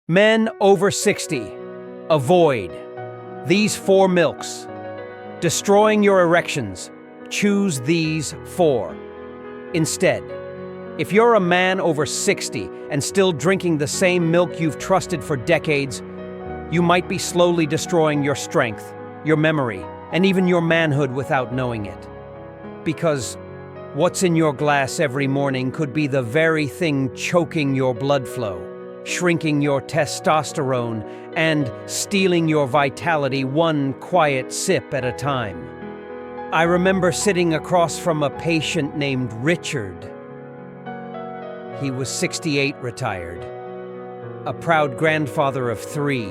Men over 60, avoid these 4 milks. Destroying your erections, choose these 4. Instead, if you're a man over 60 and still drinking the same milk you've trusted for decades, you might be slowly destroying your strength, your memory, and even your manhood without knowing it. Because what's in your glass every morning could be the very thing choking your blood flow, shrinking your testosterone, and stealing your vitality one quiet sip at a time. I remember sitting across from a patient named Richard. He was 68, retired, a proud grandfather of 3,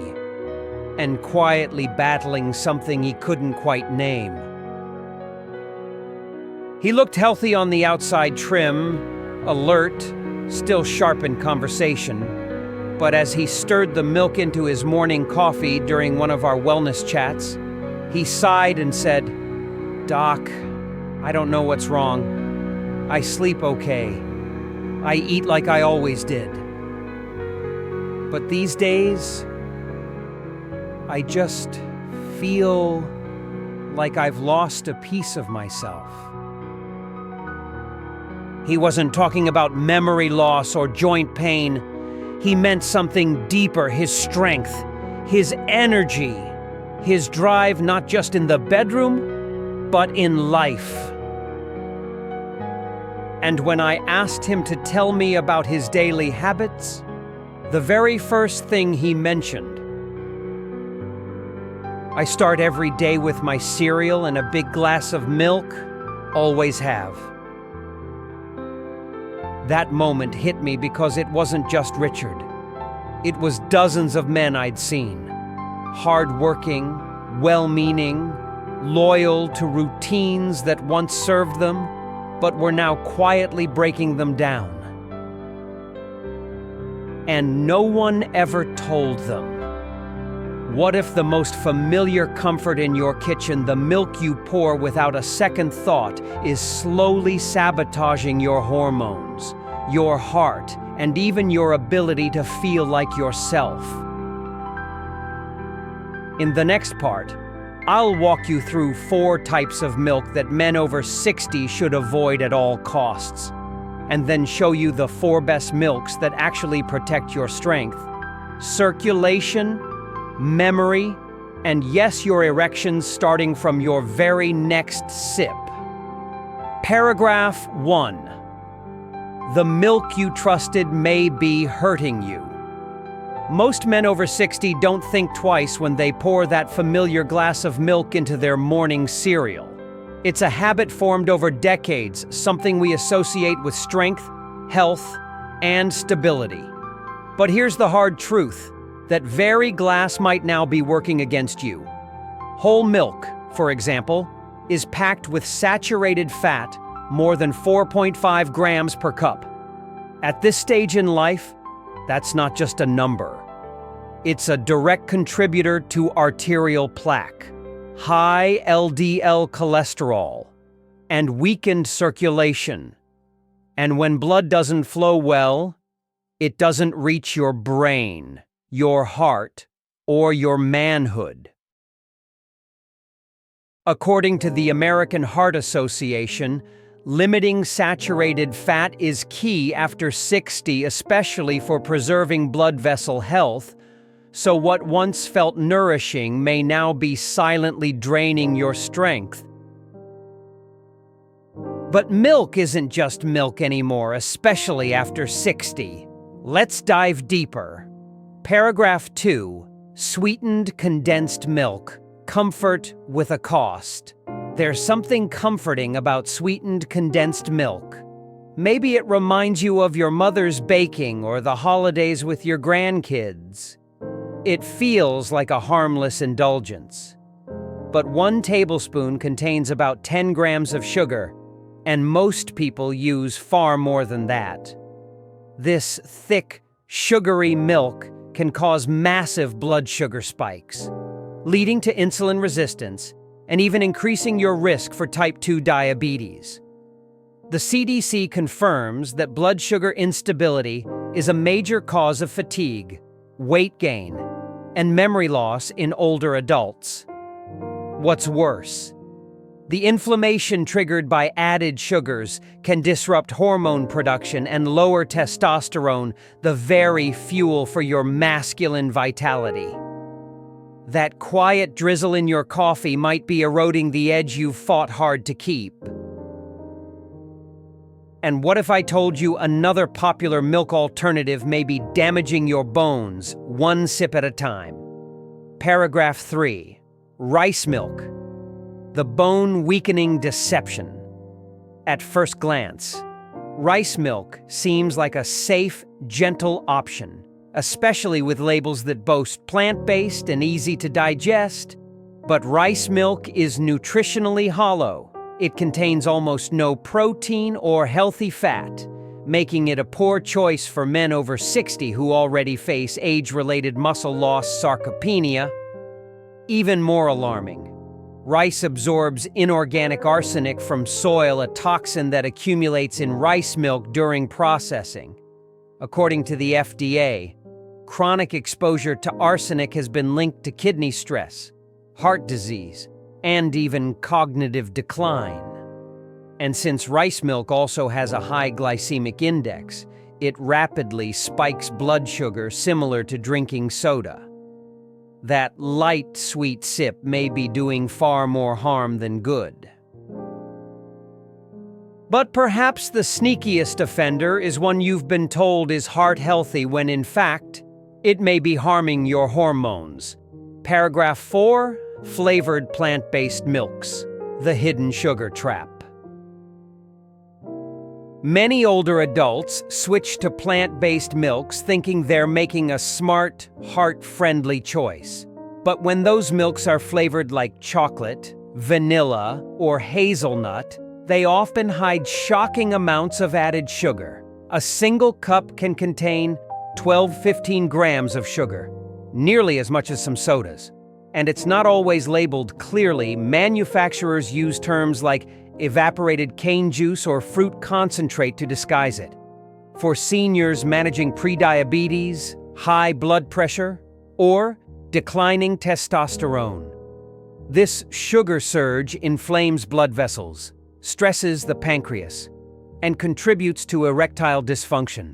and quietly battling something he couldn't quite name. He looked healthy on the outside, trim, alert, still sharp in conversation. But as he stirred the milk into his morning coffee during one of our wellness chats, he sighed and said, "Doc, I don't know what's wrong. I sleep okay. I eat like I always did. But these days, I just feel like I've lost a piece of myself." He wasn't talking about memory loss or joint pain. He meant something deeper: his strength, his energy, his drive not just in the bedroom, but in life. And when I asked him to tell me about his daily habits, the very first thing he mentioned: "I start every day with my cereal and a big glass of milk, always have." That moment hit me because it wasn't just Richard. It was dozens of men I'd seen. Hard-working, well-meaning, loyal to routines that once served them, but were now quietly breaking them down. And no one ever told them. What if the most familiar comfort in your kitchen, the milk you pour without a second thought, is slowly sabotaging your hormones, your heart, and even your ability to feel like yourself? In the next part, I'll walk you through 4 types of milk that men over 60 should avoid at all costs, and then show you the 4 best milks that actually protect your strength, circulation, memory, and yes, your erections starting from your very next sip. Paragraph 1. The milk you trusted may be hurting you. Most men over 60 don't think twice when they pour that familiar glass of milk into their morning cereal. It's a habit formed over decades, something we associate with strength, health, and stability. But here's the hard truth: that very glass might now be working against you. Whole milk, for example, is packed with saturated fat more than 4.5 grams per cup. At this stage in life, that's not just a number. It's a direct contributor to arterial plaque, high LDL cholesterol, and weakened circulation. And when blood doesn't flow well, it doesn't reach your brain, your heart, or your manhood. According to the American Heart Association, limiting saturated fat is key after 60, especially for preserving blood vessel health, so what once felt nourishing may now be silently draining your strength. But milk isn't just milk anymore, especially after 60. Let's dive deeper. Paragraph 2. Sweetened condensed milk. Comfort with a cost. There's something comforting about sweetened condensed milk. Maybe it reminds you of your mother's baking or the holidays with your grandkids. It feels like a harmless indulgence. But 1 tablespoon contains about 10 grams of sugar, and most people use far more than that. This thick, sugary milk can cause massive blood sugar spikes, leading to insulin resistance and even increasing your risk for type 2 diabetes. The CDC confirms that blood sugar instability is a major cause of fatigue, weight gain, and memory loss in older adults. What's worse, the inflammation triggered by added sugars can disrupt hormone production and lower testosterone, the very fuel for your masculine vitality. That quiet drizzle in your coffee might be eroding the edge you've fought hard to keep. And what if I told you another popular milk alternative may be damaging your bones, one sip at a time? Paragraph 3. Rice milk. The bone-weakening deception. At first glance, rice milk seems like a safe, gentle option, especially with labels that boast plant-based and easy to digest. But rice milk is nutritionally hollow. It contains almost no protein or healthy fat, making it a poor choice for men over 60 who already face age-related muscle loss, sarcopenia. Even more alarming, rice absorbs inorganic arsenic from soil, a toxin that accumulates in rice milk during processing. According to the FDA, chronic exposure to arsenic has been linked to kidney stress, heart disease, and even cognitive decline. And since rice milk also has a high glycemic index, it rapidly spikes blood sugar similar to drinking soda. That light, sweet sip may be doing far more harm than good. But perhaps the sneakiest offender is one you've been told is heart healthy when in fact, it may be harming your hormones. Paragraph 4. Flavored plant-based milks. The hidden sugar trap. Many older adults switch to plant-based milks thinking they're making a smart, heart-friendly choice. But when those milks are flavored like chocolate, vanilla, or hazelnut, they often hide shocking amounts of added sugar. A single cup can contain 12-15 grams of sugar, nearly as much as some sodas. And it's not always labeled clearly. Manufacturers use terms like evaporated cane juice or fruit concentrate to disguise it. For seniors managing prediabetes, high blood pressure, or declining testosterone, this sugar surge inflames blood vessels, stresses the pancreas, and contributes to erectile dysfunction.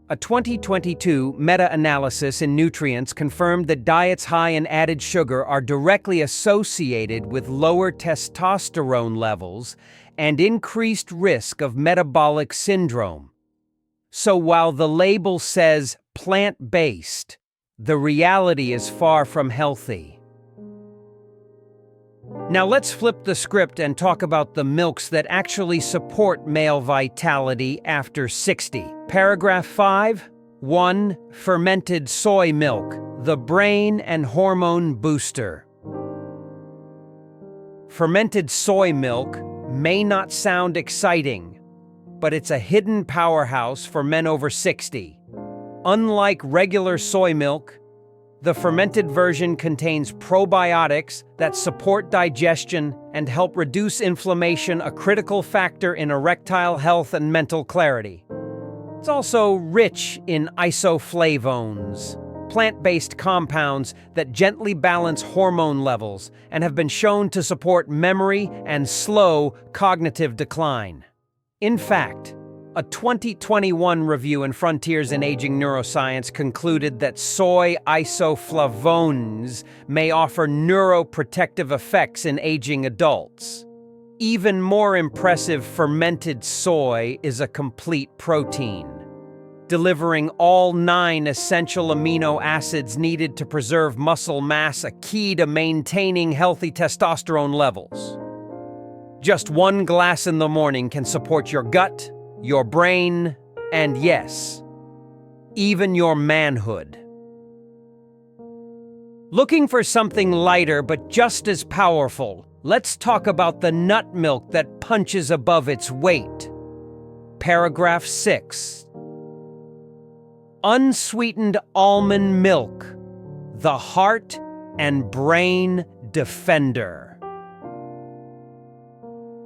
A 2022 meta-analysis in Nutrients confirmed that diets high in added sugar are directly associated with lower testosterone levels and increased risk of metabolic syndrome. So while the label says plant-based, the reality is far from healthy. Now let's flip the script and talk about the milks that actually support male vitality after 60. Paragraph 5. 1. Fermented soy milk, the brain and hormone booster. Fermented soy milk may not sound exciting, but it's a hidden powerhouse for men over 60. Unlike regular soy milk, the fermented version contains probiotics that support digestion and help reduce inflammation, a critical factor in erectile health and mental clarity. It's also rich in isoflavones, plant-based compounds that gently balance hormone levels and have been shown to support memory and slow cognitive decline. In fact, a 2021 review in Frontiers in Aging Neuroscience concluded that soy isoflavones may offer neuroprotective effects in aging adults. Even more impressive, fermented soy is a complete protein, delivering all 9 essential amino acids needed to preserve muscle mass, a key to maintaining healthy testosterone levels. Just 1 glass in the morning can support your gut, your brain, and yes, even your manhood. Looking for something lighter but just as powerful, let's talk about the nut milk that punches above its weight. Paragraph 6. Unsweetened almond milk, the heart and brain defender.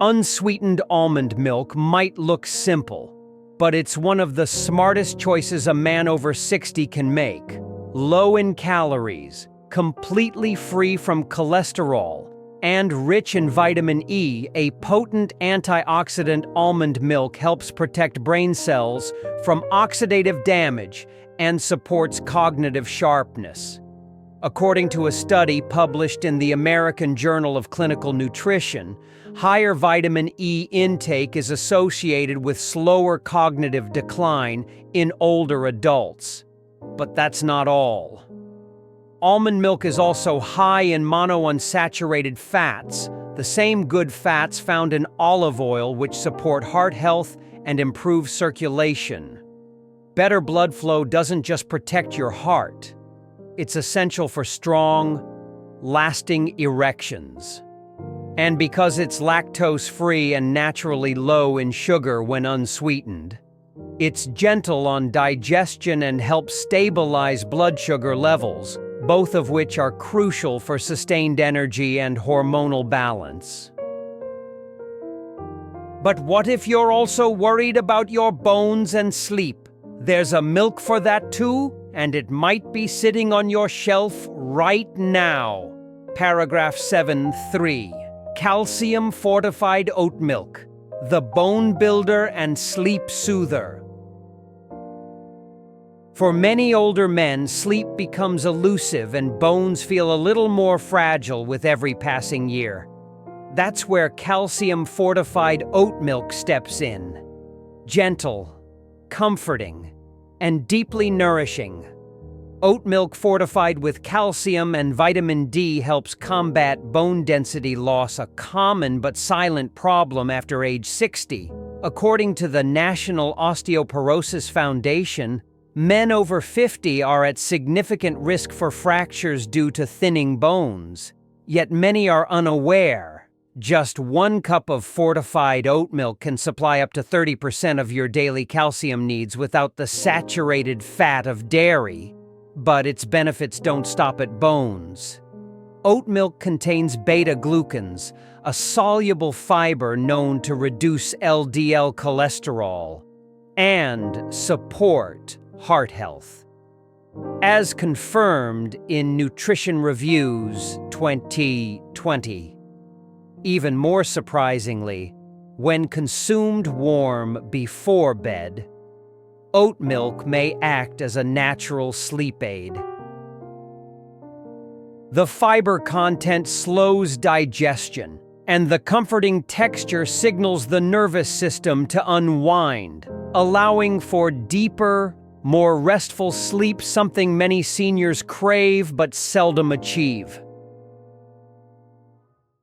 Unsweetened almond milk might look simple, but it's one of the smartest choices a man over 60 can make. Low in calories, completely free from cholesterol, and rich in vitamin E, a potent antioxidant, almond milk helps protect brain cells from oxidative damage and supports cognitive sharpness. According to a study published in the American Journal of Clinical Nutrition, higher vitamin E intake is associated with slower cognitive decline in older adults. But that's not all. Almond milk is also high in monounsaturated fats, the same good fats found in olive oil, which support heart health and improve circulation. Better blood flow doesn't just protect your heart. It's essential for strong, lasting erections. And because it's lactose-free and naturally low in sugar when unsweetened, it's gentle on digestion and helps stabilize blood sugar levels, both of which are crucial for sustained energy and hormonal balance. But what if you're also worried about your bones and sleep? There's a milk for that too, and it might be sitting on your shelf right now. Paragraph 7.3. Calcium fortified oat milk, the bone builder and sleep soother. For many older men, sleep becomes elusive and bones feel a little more fragile with every passing year. That's where calcium-fortified oat milk steps in. Gentle, comforting, and deeply nourishing. Oat milk fortified with calcium and vitamin D helps combat bone density loss, a common but silent problem after age 60. According to the National Osteoporosis Foundation, men over 50 are at significant risk for fractures due to thinning bones. Yet many are unaware. Just 1 cup of fortified oat milk can supply up to 30% of your daily calcium needs without the saturated fat of dairy. But its benefits don't stop at bones. Oat milk contains beta-glucans, a soluble fiber known to reduce LDL cholesterol and support heart health. As confirmed in Nutrition Reviews 2020. Even more surprisingly, when consumed warm before bed, oat milk may act as a natural sleep aid. The fiber content slows digestion, and the comforting texture signals the nervous system to unwind, allowing for deeper, more restful sleep, something many seniors crave but seldom achieve.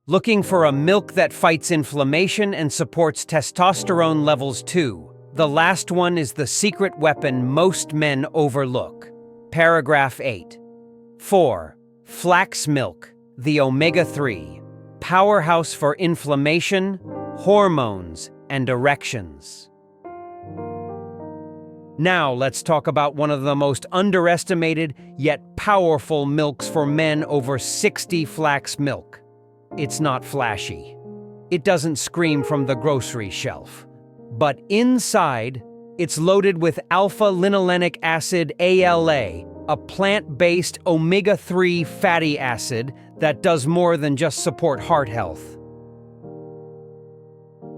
Looking for a milk that fights inflammation and supports testosterone levels too? The last one is the secret weapon most men overlook. Paragraph 8. 4. Flax milk, the omega-3, powerhouse for inflammation, hormones, and erections. Now let's talk about one of the most underestimated yet powerful milks for men over 60, flax milk. It's not flashy. It doesn't scream from the grocery shelf. But inside, it's loaded with alpha-linolenic acid, ALA, a plant-based omega-3 fatty acid that does more than just support heart health.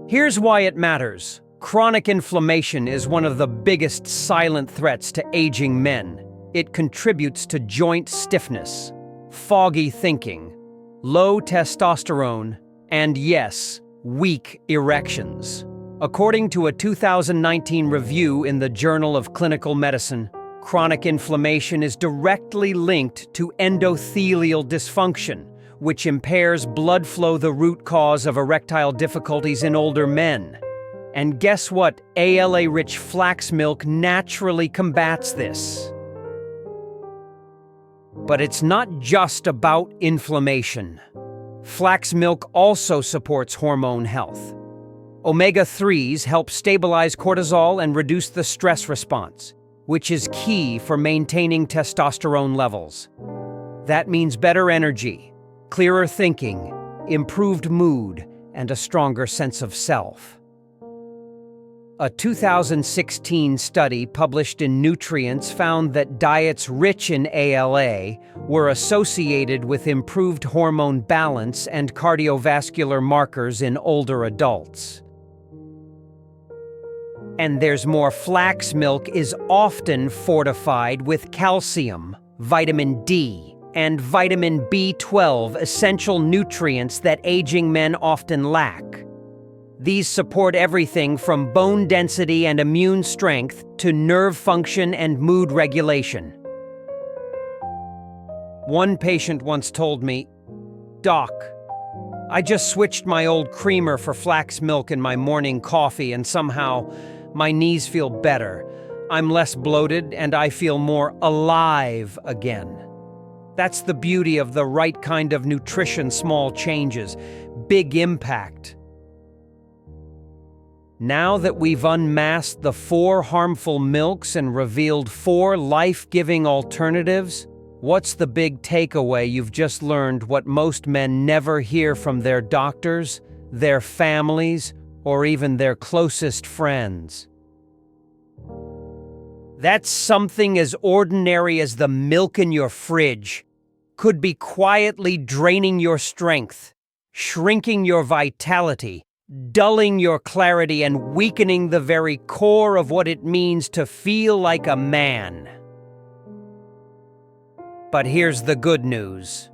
Here's why it matters. Chronic inflammation is one of the biggest silent threats to aging men. It contributes to joint stiffness, foggy thinking, low testosterone, and yes, weak erections. According to a 2019 review in the Journal of Clinical Medicine, chronic inflammation is directly linked to endothelial dysfunction, which impairs blood flow, the root cause of erectile difficulties in older men. And guess what? ALA-rich flax milk naturally combats this. But it's not just about inflammation. Flax milk also supports hormone health. Omega-3s help stabilize cortisol and reduce the stress response, which is key for maintaining testosterone levels. That means better energy, clearer thinking, improved mood, and a stronger sense of self. A 2016 study published in Nutrients found that diets rich in ALA were associated with improved hormone balance and cardiovascular markers in older adults. And there's more. Flax milk is often fortified with calcium, vitamin D, and vitamin B12, essential nutrients that aging men often lack. These support everything from bone density and immune strength to nerve function and mood regulation. One patient once told me, "Doc, I just switched my old creamer for flax milk in my morning coffee and somehow my knees feel better. I'm less bloated and I feel more alive again." That's the beauty of the right kind of nutrition, small changes, big impact. Now that we've unmasked the 4 harmful milks and revealed 4 life-giving alternatives, what's the big takeaway? You've just learned what most men never hear from their doctors, their families, or even their closest friends. That something as ordinary as the milk in your fridge could be quietly draining your strength, shrinking your vitality, dulling your clarity, and weakening the very core of what it means to feel like a man. But here's the good news.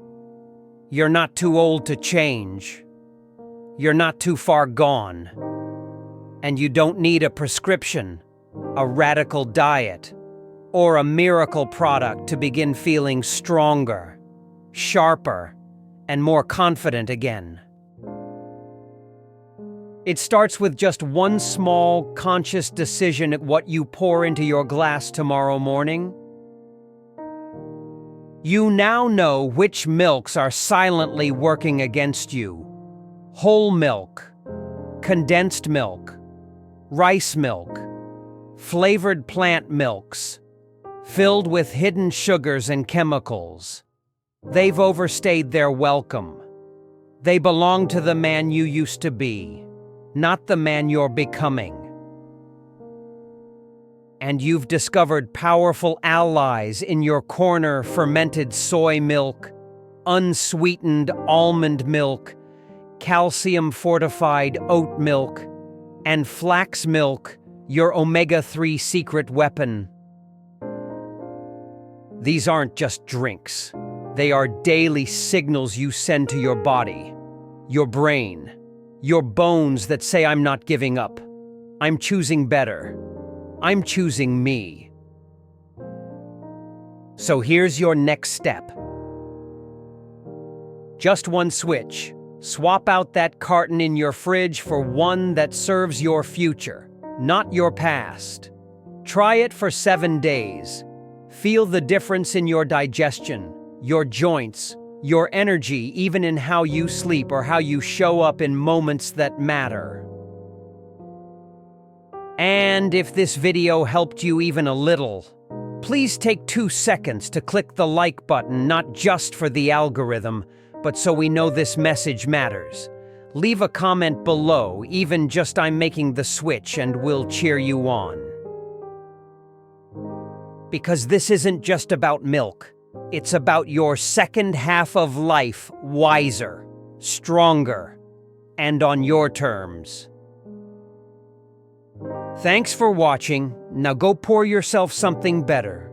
You're not too old to change. You're not too far gone. And you don't need a prescription, a radical diet, or a miracle product to begin feeling stronger, sharper, and more confident again. It starts with just one small, conscious decision at what you pour into your glass tomorrow morning. You now know which milks are silently working against you. Whole milk, condensed milk, rice milk, flavored plant milks, filled with hidden sugars and chemicals. They've overstayed their welcome. They belong to the man you used to be, not the man you're becoming. And you've discovered powerful allies in your corner: fermented soy milk, unsweetened almond milk, calcium-fortified oat milk, and flax milk, your omega-3 secret weapon. These aren't just drinks. They are daily signals you send to your body, your brain, your bones that say, "I'm not giving up. I'm choosing better. I'm choosing me." So here's your next step. Just one switch. Swap out that carton in your fridge for one that serves your future, not your past. Try it for 7 days. Feel the difference in your digestion, your joints, your energy, even in how you sleep or how you show up in moments that matter. And if this video helped you even a little, please take 2 seconds to click the like button, not just for the algorithm, but so we know this message matters. Leave a comment below, even just "I'm making the switch," and we'll cheer you on. Because this isn't just about milk. It's about your second half of life, wiser, stronger, and on your terms. Thanks for watching. Now go pour yourself something better.